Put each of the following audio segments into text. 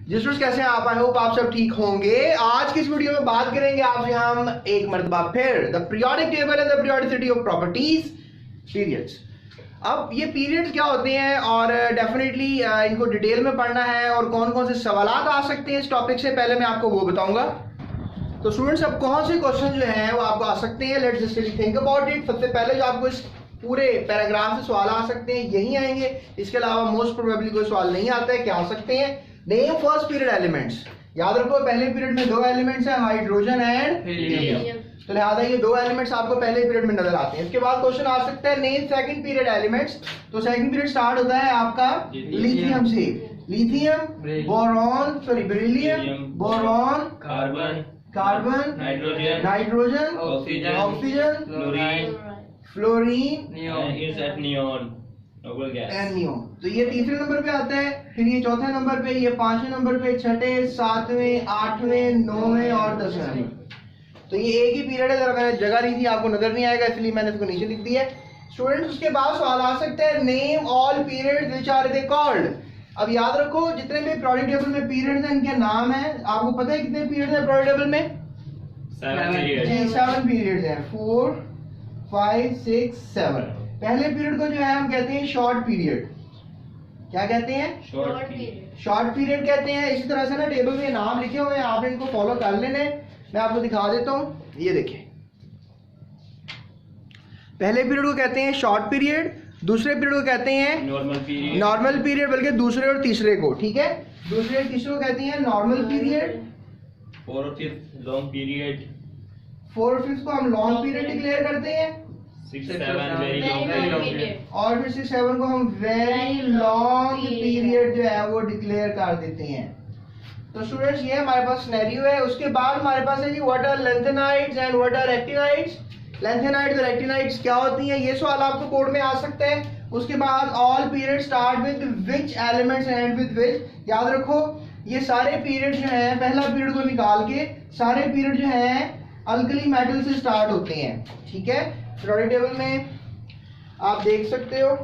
जी students, कैसे हैं आप? आई होप आप सब ठीक होंगे। आज की इस वीडियो में बात करेंगे आपसे हम एक मरतबा फिर the periodic table and the periodicity of properties periods. अब ये पीरियड्स क्या होते हैं और डेफिनेटली इनको डिटेल में पढ़ना है और कौन कौन से सवालात आ सकते हैं इस टॉपिक से, पहले मैं आपको वो बताऊंगा। तो स्टूडेंट्स, अब कौन से क्वेश्चन जो हैं वो आपको आ सकते हैं, let's just think about it. सबसे पहले जो आपको इस पूरे पैराग्राफ से सवाल आ सकते हैं यही आएंगे, इसके अलावा मोस्ट प्रोबेबली कोई सवाल नहीं आता है। क्या आ सकते हैं? Name first period elements. याद रखो पहले पीरियड में दो एलिमेंट्स हैं, हाइड्रोजन एंड हीलियम। तो लिहाजा ये दो एलिमेंट्स आपको पहले पीरियड में नजर आते हैं। इसके बाद क्वेश्चन आ सकता है नेम सेकंड पीरियड एलिमेंट्स। तो सेकंड पीरियड स्टार्ट होता है आपका लिथियम से। Lithium, boron, sorry beryllium, boron, carbon, nitrogen, oxygen, fluorine, neon. तो ये तीसरे नंबर पे आता है, फिर ये चौथे नंबर पे, ये पांचवें नंबर पे, छठे, सातवें, आठवें, नौवें और 10वें नंबर। तो ये एक ही पीरियड है, जरा मैंने जगह नहीं थी, आपको नजर नहीं आएगा इसलिए मैंने इसको नीचे लिख दिया है। स्टूडेंट्स, उसके बाद सवाल आ सकता है name all periods which are they called. अब याद रखो जितने भी पीरियोडिक टेबल में पीरियड्स हैं इनके नाम है। आपको पता है कितने पीरियड्स हैं पीरियोडिक टेबल में? 7 पीरियड्स हैं, 4, 5, 6, 7। पहले पीरियड को जो है हम कहते हैं शॉर्ट पीरियड। क्या कहते हैं? शॉर्ट पीरियड कहते हैं। इसी तरह से ना टेबल में नाम लिखे हुए हैं, आप इनको फॉलो कर लेने। मैं आपको दिखा देता हूँ, ये देखिए। पहले पीरियड को कहते हैं शॉर्ट पीरियड, दूसरे पीरियड को कहते हैं नॉर्मल पीरियड, बल्कि दूसरे और तीसरे को, ठीक है, दूसरे और तीसरे को कहते हैं नॉर्मल पीरियड। 4 और 5 लॉन्ग पीरियड। 4 और 5 को हम लॉन्ग पीरियड डिक्लेयर करते हैं। 6, 7 वेरी लॉन्ग पीरियड। और फिर 6, 7 को हम वेरी लॉन्ग पीरियड जो है वो डिक्लेयर कर देते हैं। तो स्टूडेंट्स, ये हमारे पास सिनेरियो है। उसके बाद हमारे पास है जी what are lanthanides and what are actinides. Lanthanides और एक्टिनाइड्स क्या होती हैं, ये सवाल आपको कोड में आ सकता है। उसके बाद all period start with which elements and with which. याद रखो ये सारे पीरियड जो हैं, पहला पीरियड को निकाल के सारे पीरियड जो हैं अल्कली मेटल से स्टार्ट होते हैं, ठीक है। पीरियोडिक टेबल में आप देख सकते हो,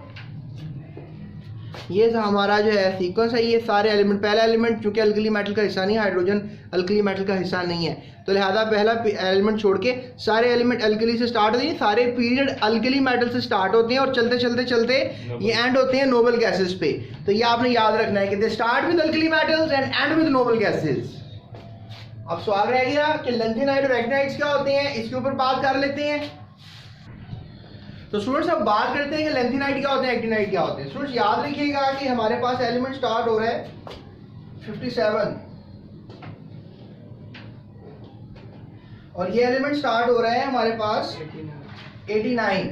ये हमारा जो है सीक्वेंस है। ये सारे एलिमेंट, पहला एलिमेंट चूंकि अल्कली मेटल का हिस्सा नहीं है, हाइड्रोजन अल्कली मेटल का हिस्सा नहीं है, तो लिहाजा पहला एलिमेंट छोड़ के सारे एलिमेंट अल्कली से स्टार्ट होते हैं। सारे पीरियड अल्कली मेटल से स्टार्ट होते हैं और चलते चलते चलते ये एंड होते हैं नोबल गैसेस पे। तो ये आपने याद रखना है कि they start with alkali metals and and with noble gases. अब सवाल रह गया कि लेंथेनाइड और एक्टिनाइड्स क्या होते हैं, इसके ऊपर बात कर लेते हैं। तो स्टूडेंट्स, अब बात करते हैं कि लेंथेनाइड क्या होते हैं, एक्टिनाइड क्या होते हैं। स्टूडेंट्स, याद रखिएगा कि हमारे पास एलिमेंट स्टार्ट हो रहा है 57 और ये एलिमेंट स्टार्ट हो रहा है हमारे पास 89।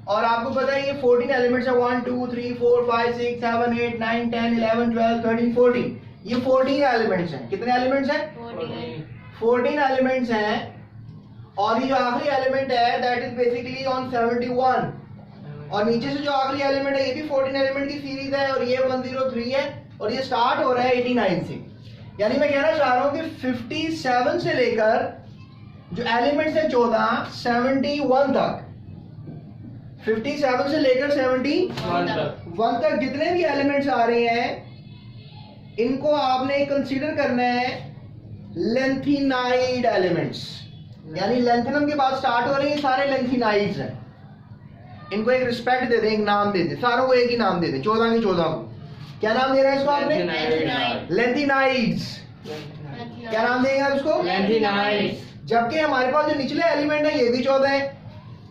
और आपको पता है ये 14 एलिमेंट्स है, 1 2 3 4 5 6 7 8 9 10 11 12 13 14। ये 14 एलिमेंट्स हैं। कितने एलिमेंट्स हैं? 14 एलिमेंट्स हैं। और ये जो आखिरी एलिमेंट है दैट इज बेसिकली ऑन 71। और नीचे से जो आखिरी एलिमेंट है ये भी 14 एलिमेंट की सीरीज है और ये 103 है और ये स्टार्ट हो रहा है 89 से। यानी मैं कहना चाह रहा हूं कि 57 से लेकर जो एलिमेंट्स है 14, 71 तक, 57 से लेकर 71 तक जितने भी एलिमेंट्स आ रहे हैं इनको आपने कंसीडर करना है लेंथेनाइड एलिमेंट्स। यानी लेंथेनम के बाद स्टार्ट हो रहे हैं सारे लेंथेनाइड्स हैं। इनको एक रिस्पेक्ट दे दें, एक नाम दे दें, सारों को एक ही नाम दे दें। 14 के 14 को क्या नाम देना है इसको आपने? लेंथेनाइड्स। क्या नाम देंगे आप इसको? लेंथेनाइड्स। जबकि हमारे पास जो निचले एलिमेंट है ये भी 14 है,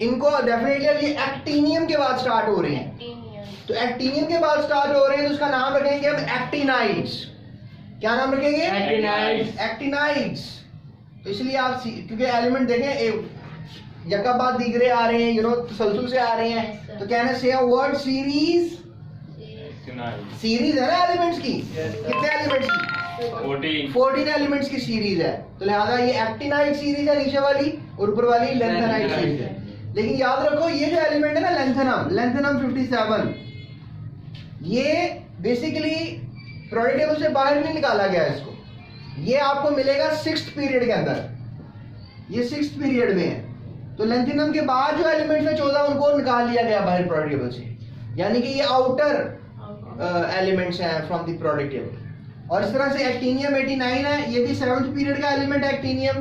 इनको डेफिनेटली अब ये एक्टिनियम के बाद स्टार्ट हो रहे हैं। तो एक्टिनियम के बाद स्टार्ट हो रहे हैं तो उसका नाम रखेंगे हम एक्टिनाइड्स। क्या नाम रखेंगे? एक्टिनाइड्स। तो इसलिए आप क्योंकि एलिमेंट देखें यकाबाद दीगरे आ रहे हैं, तसलसल से आ रहे हैं, तो कहने से वर्ड सीरीज है ना एलिमेंट्स की। कितने एलिमेंट्स की? 14 एलिमेंट्स की सीरीज है। तो लिहाजा ये एक्टिनाइड सीरीज है नीचे वाली और ऊपर वाली लेंथेनाइड सीरीज है। लेकिन याद रखो ये जो एलिमेंट है ना लेंथेनम 57, ये बेसिकली पीरियोडिक टेबल से बाहर नहीं निकाला गया है। इसको ये आपको मिलेगा 6th पीरियड के अंदर, ये 6th पीरियड में है। तो लेंथेनम के बाद जो एलिमेंट्स है 14 उनको निकाल लिया गया बाहर पीरियोडिक टेबल से, यानी कि ये आउटर एलिमेंट्स हैं फ्रॉम द पीरियोडिक टेबल। और इस तरह से एक्टिनियम 89 है, ये भी 7th पीरियड का एलिमेंट है एक्टिनियम,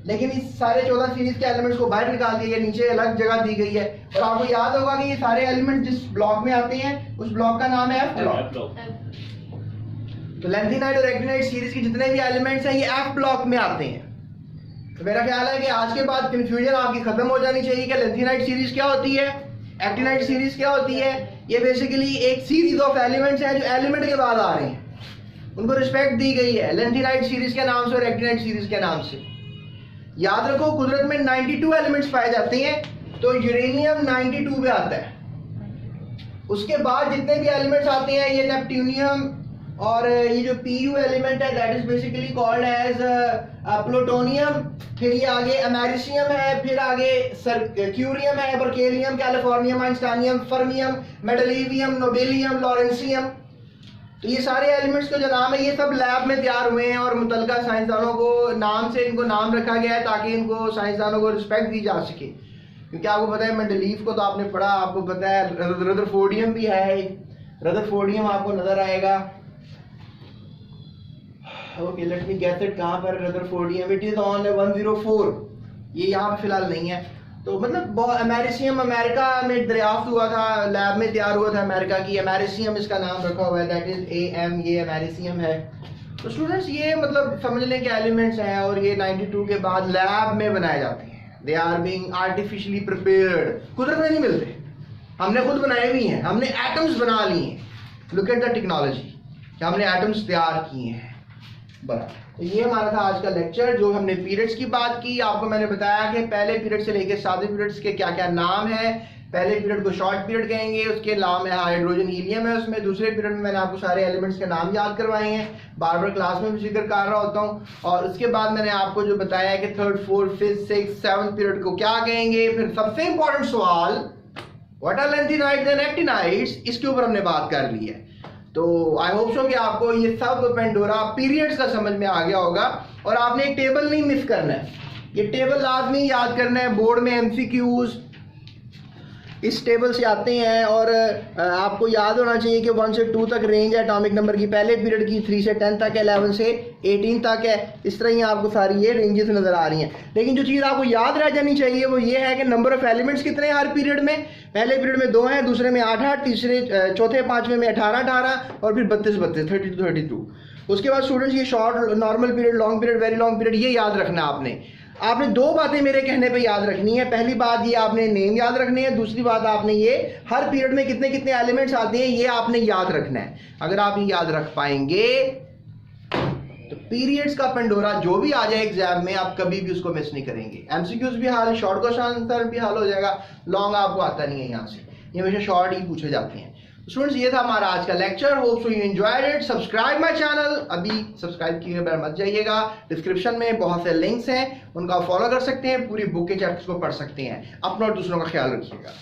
लेकिन इस सारे 14 सीरीज के एलिमेंट्स को बाहर निकाल दिया गया, नीचे अलग जगह दी गई है। और आपको याद होगा कि ये सारे एलिमेंट जिस ब्लॉक में आते हैं उस ब्लॉक का नाम है एफ ब्लॉक। तो लेंथेनाइट और एक्टिनाइट सीरीज के जितने भी एलिमेंट्स हैं ये एफ ब्लॉक में आते हैं। तो मेरा ख्याल है कि आज के बाद कंफ्यूजन आपकी खत्म हो जानी चाहिए कि लेंथेनाइट सीरीज क्या होती है, एक्टिनाइट सीरीज क्या होती है। ये बेसिकली एक सीरीज ऑफ एलिमेंट्स हैं जो एलिमेंट के बाद आ रहे हैं, उनको रिस्पेक्ट दी गई है लेंथेनाइट सीरीज के नाम से और एक्टिनाइट सीरीज के नाम से। याद रखो कुदरत में 92 एलिमेंट्स पाए जाते हैं, तो यूरेनियम 92 पे आता है। उसके बाद जितने भी एलिमेंट्स आते हैं ये नेपट्यूनियम और ये जो Pu एलिमेंट है that is basically called as plutonium, फिर ये आगे अमेरिशियम है, फिर आगे क्यूरियम है, berkelium, californium, einsteinium, fermium, mendelevium, nobelium, lawrencium. तो ये सारे एलिमेंट्स का जो नाम है ये सब लैब में तैयार हुए हैं और मुतलका साइंसदानों को नाम से इनको नाम रखा गया है ताकि इनको साइंसदानों को रिस्पेक्ट दी जा सके। क्योंकि आपको पता है मेंडलीव को तो आपने पढ़ा, आपको पता है रदरफोर्डियम भी है, रदरफोर्डियम आपको नजर आएगा। Okay let me guess it, कहाँ पर रदरफोर्डियम, इट इज ऑन 104, ये यहाँ पे फिलहाल नहीं है। तो मतलब अमेरिशियम अमेरिका में दरियाफ्त हुआ था, लैब में तैयार हुआ था अमेरिका की, अमेरिशियम इसका नाम रखा हुआ है, दैट इज AM, ये अमेरिशियम है। तो स्टूडेंट्स ये मतलब समझ लें कि एलिमेंट्स हैं और ये 92 के बाद लैब में बनाए जाते हैं, they are being artificially prepared, कुदरत में नहीं मिलते, हमने खुद बनाए हुए हैं, हमने एटम्स बना लिए हैं। लुक एट द टेक्नोलॉजी कि हमने एटम्स तैयार किए हैं। बराबर, तो ये हमारा था आज का लेक्चर जो हमने पीरियड्स की बात की। आपको मैंने बताया कि पहले पीरियड से लेकर 7वें पीरियड्स के क्या क्या नाम है। पहले पीरियड को शॉर्ट पीरियड कहेंगे, उसके नाम है हाइड्रोजन हीलियम है उसमें। दूसरे पीरियड में मैंने आपको सारे एलिमेंट्स के नाम याद करवाए हैं, बार बार क्लास में भी जिक्र कर रहा होता हूँ। और उसके बाद मैंने आपको जो बताया कि 3rd 4th 5th 6th 7th period को क्या कहेंगे। फिर सबसे इंपॉर्टेंट सवाल what are lanthanides and actinides, इसके ऊपर हमने बात कर ली है। तो आई होप सो कि आपको ये सब पेंडोरा पीरियड्स का समझ में आ गया होगा। और आपने एक टेबल नहीं मिस करना है, ये टेबल लाजमी याद करना है। बोर्ड में MCQs इस टेबल से आते हैं और आपको याद होना चाहिए कि 1 से 2 तक रेंज है एटॉमिक नंबर की, पहले पीरियड की 3 से 10 तक है, 11 से 18 तक है। इस तरह ही आपको सारी ये रेंजेस नज़र आ रही हैं। लेकिन जो चीज़ आपको याद रह जानी चाहिए वो ये है कि नंबर ऑफ एलिमेंट्स कितने हैं हर पीरियड में। पहले पीरियड में 2 हैं, दूसरे में 8-8, तीसरे चौथे 5वें में 18-18 और फिर 32-32, 32-32। उसके बाद स्टूडेंट्स ये short normal period, long period, very long period, ये याद रखना आपने 2 बातें मेरे कहने पे याद रखनी है। पहली बात ये आपने नेम याद रखने है, दूसरी बात आपने ये हर पीरियड में कितने कितने एलिमेंट्स आते हैं ये आपने याद रखना है। अगर आप ये याद रख पाएंगे तो पीरियड्स का पेंडोरा जो भी आ जाए एग्जाम में आप कभी भी उसको मिस नहीं करेंगे। MCQs भी हाल, शॉर्ट क्वेश्चन आंसर भी हाल हो जाएगा, लॉन्ग आपको आता नहीं है यहाँ से, ये हमेशा शॉर्ट ही पूछे जाते हैं। स्टूडेंट्स ये था हमारा आज का lecture, hope so you enjoyed it. Subscribe my channel, अभी सब्सक्राइब किए बगैर मत जाइएगा। डिस्क्रिप्शन में बहुत से लिंक्स हैं, उनका फॉलो कर सकते हैं, पूरी बुक के चैप्टर्स को पढ़ सकते हैं। अपना और दूसरों का ख्याल रखिएगा।